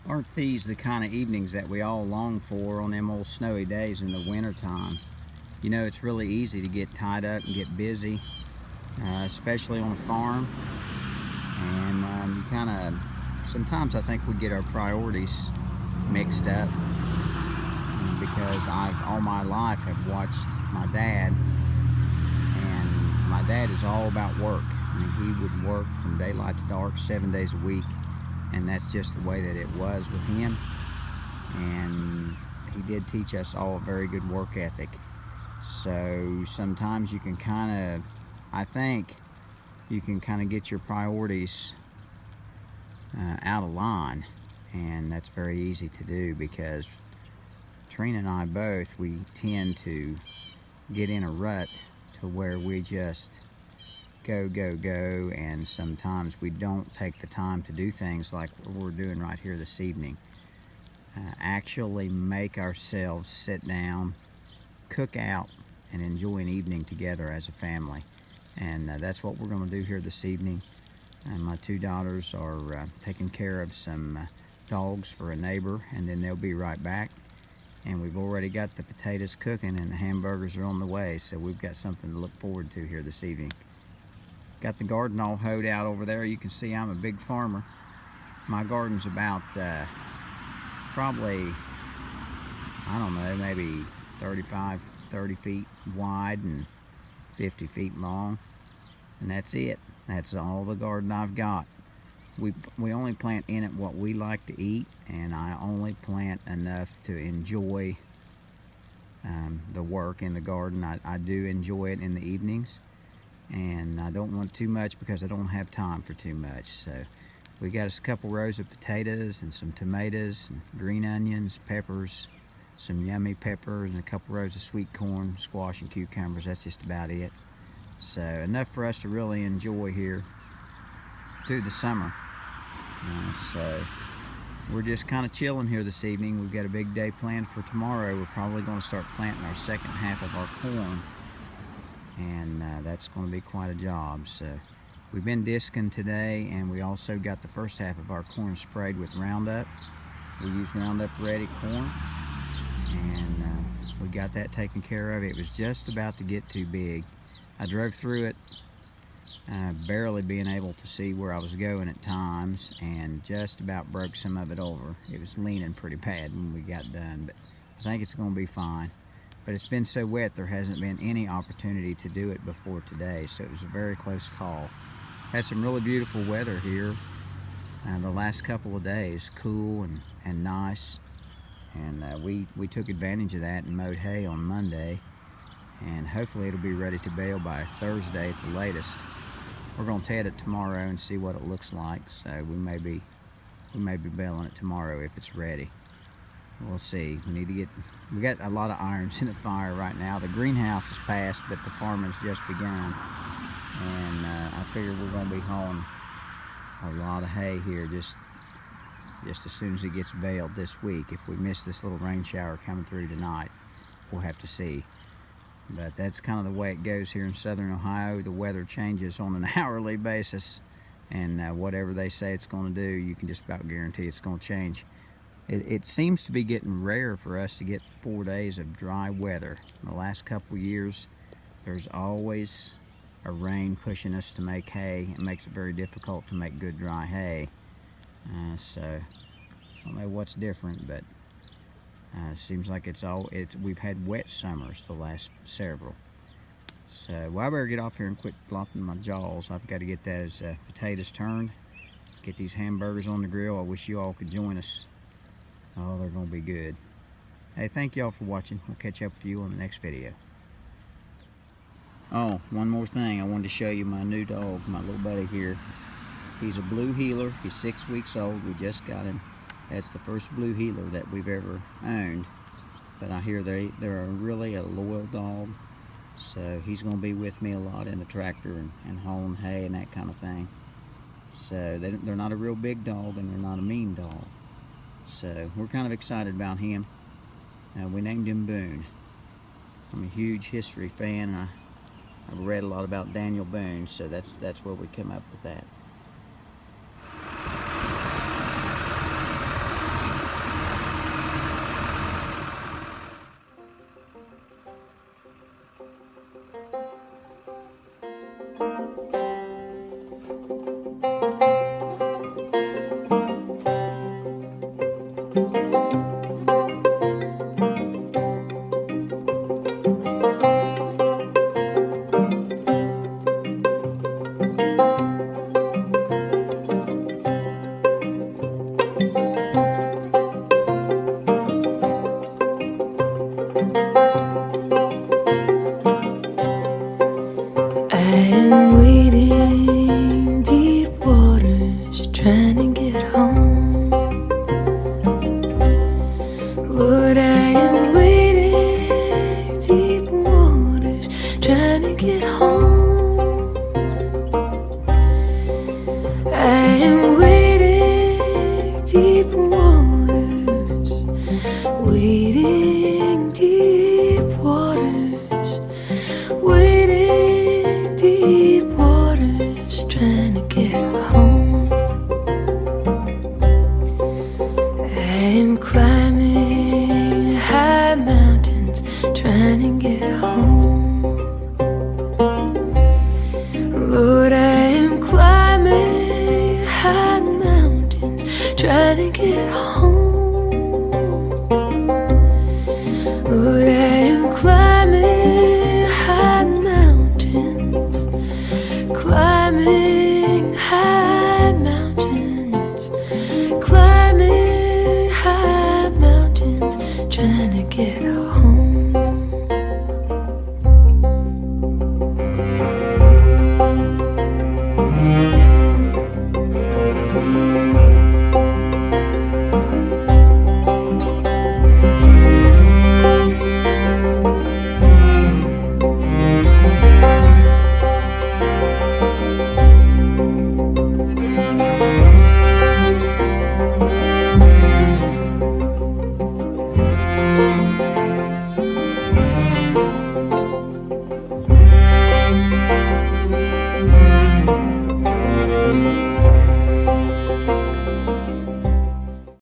Aren't these the kind of evenings that we all long for on them old snowy days in the winter time? You know, it's really easy to get tied up and get busy, especially on a farm. And you kind of, sometimes I think we get our priorities mixed up because I've all my life have watched my dad, and my dad is all about work. I mean, he would work from daylight to dark 7 days a week, and that's just the way that it was with him. And he did teach us all a very good work ethic. So sometimes you can kind of, I think you can kind of get your priorities out of line, and that's very easy to do because Trina and I both, we tend to get in a rut to where we just go, and sometimes we don't take the time to do things like what we're doing right here this evening. Actually make ourselves sit down, cook out, and enjoy an evening together as a family. And that's what we're going to do here this evening. And my two daughters are taking care of some dogs for a neighbor, and then they'll be right back. And we've already got the potatoes cooking and the hamburgers are on the way, so we've got something to look forward to here this evening. Got the garden all hoed out over there. You can see I'm a big farmer. My garden's about probably, I don't know, maybe 30 feet wide and 50 feet long, and that's it. That's all the garden I've got. We only plant in it what we like to eat, and I only plant enough to enjoy the work in the garden. I do enjoy it in the evenings, and I don't want too much because I don't have time for too much. So we got us a couple rows of potatoes and some tomatoes and green onions, peppers, some yummy peppers, and a couple rows of sweet corn, squash, and cucumbers. That's just about it. So enough for us to really enjoy here through the summer. So we're just kind of chilling here this evening. We've got a big day planned for tomorrow. We're probably going to start planting our second half of our corn, and that's going to be quite a job. So we've been disking today, and we also got the first half of our corn sprayed with Roundup. We use Roundup Ready corn, and we got that taken care of. It was just about to get too big. I drove through it, barely being able to see where I was going at times, and just about broke some of it over. It was leaning pretty bad when we got done, but I think it's going to be fine. But it's been so wet, there hasn't been any opportunity to do it before today, so it was a very close call. Had some really beautiful weather here the last couple of days, cool and nice, and we took advantage of that and mowed hay on Monday, and hopefully it'll be ready to bale by Thursday at the latest. We're going to ted it tomorrow and see what it looks like, so we may be baling it tomorrow if it's ready. We'll see. We got a lot of irons in the fire right now. The greenhouse is past, but the farming's just begun, and I figure we're going to be hauling a lot of hay here just as soon as it gets baled this week. If we miss this little rain shower coming through tonight, we'll have to see. But that's kind of the way it goes here in southern Ohio. The weather changes on an hourly basis, and whatever they say it's going to do, you can just about guarantee it's going to change. It seems to be getting rare for us to get 4 days of dry weather. In the last couple of years, there's always a rain pushing us to make hay. It makes it very difficult to make good dry hay. So I don't know what's different, but seems like we've had wet summers the last several. So well, I better get off here and quit flopping my jaws. I've got to get those potatoes turned, get these hamburgers on the grill. I wish you all could join us. Oh, they're going to be good. Hey, thank y'all for watching. We'll catch up with you on the next video. Oh, one more thing. I wanted to show you my new dog, my little buddy here. He's a blue heeler. He's 6 weeks old. We just got him. That's the first blue heeler that we've ever owned. But I hear they're really a loyal dog. So he's going to be with me a lot in the tractor and hauling hay and that kind of thing. So they're not a real big dog, and they're not a mean dog. So we're kind of excited about him. We named him Boone. I'm a huge history fan. I've read a lot about Daniel Boone, so that's where we come up with that. deep waters, wading deep waters, wading deep waters, trying to get home. I'm climbing high mountains, trying to get home. Lord, I am climbing high mountains, trying to get home. Lord, I am climbing high mountains, climbing high mountains, climbing